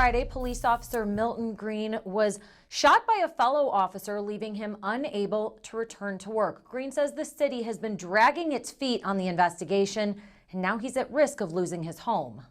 Friday, police officer Milton Green was shot by a fellow officer, leaving him unable to return to work. Green says the city has been dragging its feet on the investigation, and now he's at risk of losing his home.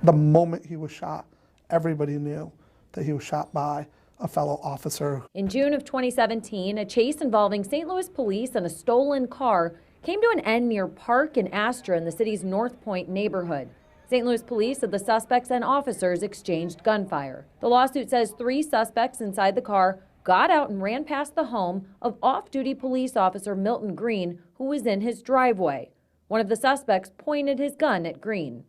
The moment he was shot, everybody knew that he was shot by a fellow officer. In June of 2017, a chase involving St. Louis police and a stolen car came to an end near Park and Astra in the city's North Point neighborhood. St. Louis police said the suspects and officers exchanged gunfire. The lawsuit says 3 suspects inside the car got out and ran past the home of off-duty police officer Milton Green, who was in his driveway. One of the suspects pointed his gun at Green.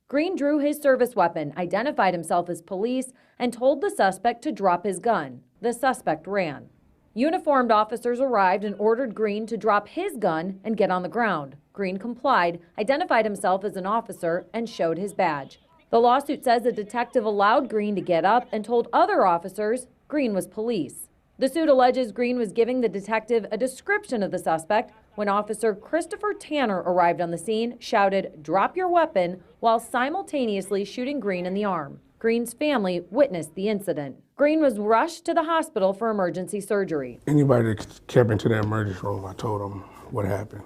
Green drew his service weapon, identified himself as police, and told the suspect to drop his gun. The suspect ran. Uniformed officers arrived and ordered Green to drop his gun and get on the ground. Green complied, identified himself as an officer, and showed his badge. The lawsuit says a detective allowed Green to get up and told other officers Green was police. The suit alleges Green was giving the detective a description of the suspect when Officer Christopher Tanner arrived on the scene, shouted, "Drop your weapon," while simultaneously shooting Green in the arm. Green's family witnessed the incident. Green was rushed to the hospital for emergency surgery. Anybody that kept into the emergency room, I told them what happened.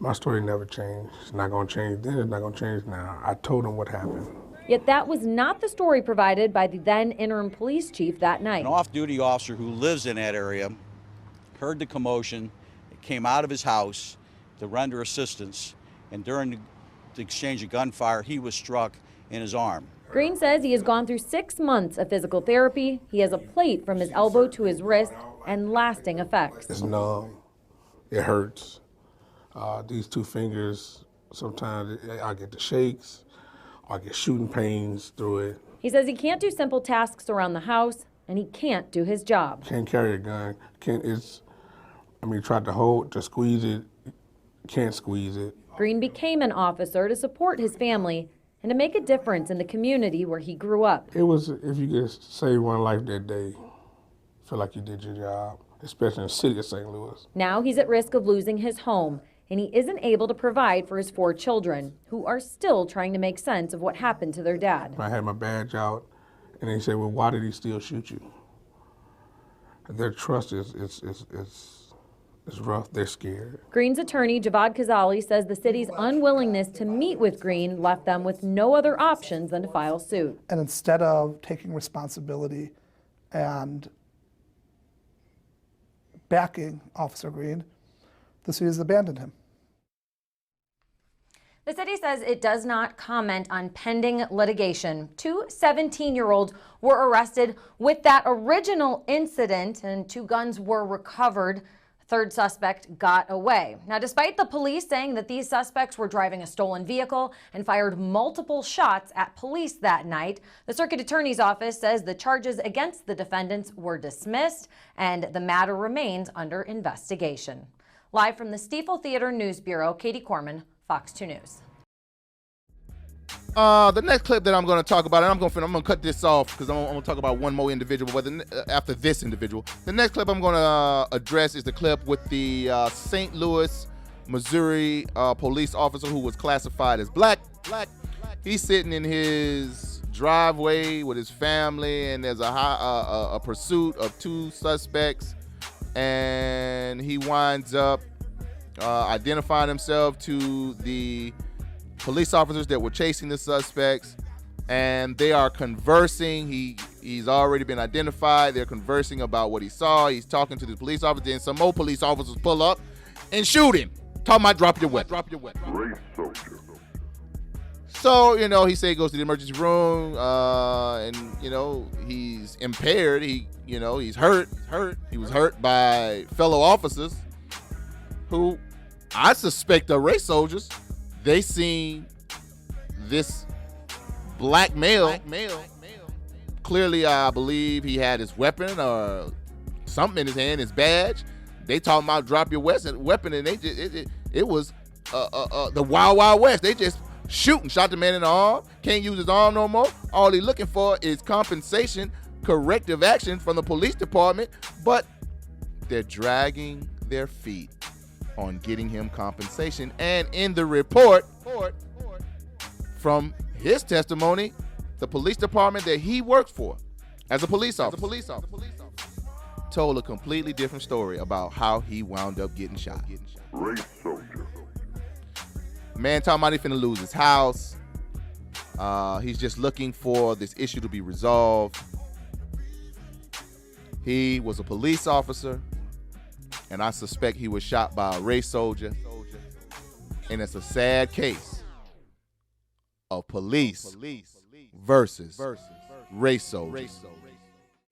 My story never changed. It's not going to change then, it's not going to change now. I told them what happened. Yet that was not the story provided by the then interim police chief that night. An off-duty officer who lives in that area heard the commotion, came out of his house to render assistance, and during the exchange of gunfire, he was struck in his arm. Green says he has gone through 6 months of physical therapy. He has a plate from his elbow to his wrist and lasting effects. It's numb. It hurts. These 2 fingers, sometimes I get the shakes. I get shooting pains through it. He says he can't do simple tasks around the house, and he can't do his job. Can't carry a gun. Tried to squeeze it, can't squeeze it. Green became an officer to support his family and to make a difference in the community where he grew up. It was, if you could save one life that day, feel like you did your job, especially in the city of St. Louis. Now he's at risk of losing his home, and he isn't able to provide for his 4 children, who are still trying to make sense of what happened to their dad. I had my badge out, and they said, well, why did he still shoot you? Their trust is rough. They're scared. Green's attorney, Javad Kazali, says the city's unwillingness to meet with Green left them with no other options than to file suit. And instead of taking responsibility and backing Officer Green, the city has abandoned him. The city says it does not comment on pending litigation. 2 17-year-olds were arrested with that original incident, and 2 guns were recovered. Third suspect got away. Now, despite the police saying that these suspects were driving a stolen vehicle and fired multiple shots at police that night, the circuit attorney's office says the charges against the defendants were dismissed and the matter remains under investigation. Live from the Stiefel Theater News Bureau, Katie Kormann, Fox 2 News. The next clip that I'm going to talk about, and I'm going to cut this off because I'm going to talk about one more individual, but after this individual. The next clip I'm going to address is the clip with the St. Louis, Missouri police officer who was classified as black. He's sitting in his driveway with his family, and there's a pursuit of 2 suspects, and he winds up identifying himself to the police officers that were chasing the suspects, and they are conversing. He's already been identified. They're conversing about what he saw. He's talking to the police officer, and some more police officers pull up and shoot him. Talking about drop your weapon. So, he said he goes to the emergency room, and, he's impaired. He's hurt. He was hurt by fellow officers who I suspect are race soldiers. They seen this black male. Clearly, I believe he had his weapon or something in his hand, his badge. They talking about drop your weapon, and it was the Wild Wild West. They just shot the man in the arm. Can't use his arm no more. All he's looking for is compensation, corrective action from the police department, but they're dragging their feet on getting him compensation. And in the report from his testimony, the police department that he worked for as a police officer, told a completely different story about how he wound up getting shot. Race soldier. Man talking about he finna lose his house. He's just looking for this issue to be resolved. He was a police officer, and I suspect he was shot by a race soldier. And it's a sad case of police versus race soldiers.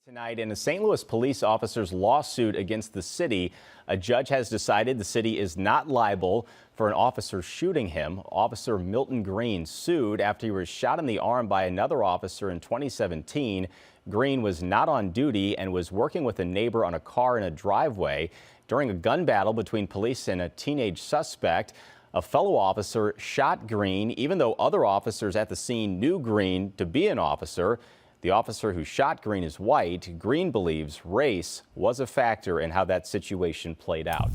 Tonight, in a St. Louis police officer's lawsuit against the city, a judge has decided the city is not liable for an officer shooting him. Officer Milton Green sued after he was shot in the arm by another officer in 2017. Green was not on duty and was working with a neighbor on a car in a driveway. During a gun battle between police and a teenage suspect, a fellow officer shot Green, even though other officers at the scene knew Green to be an officer. The officer who shot Green is white. Green believes race was a factor in how that situation played out.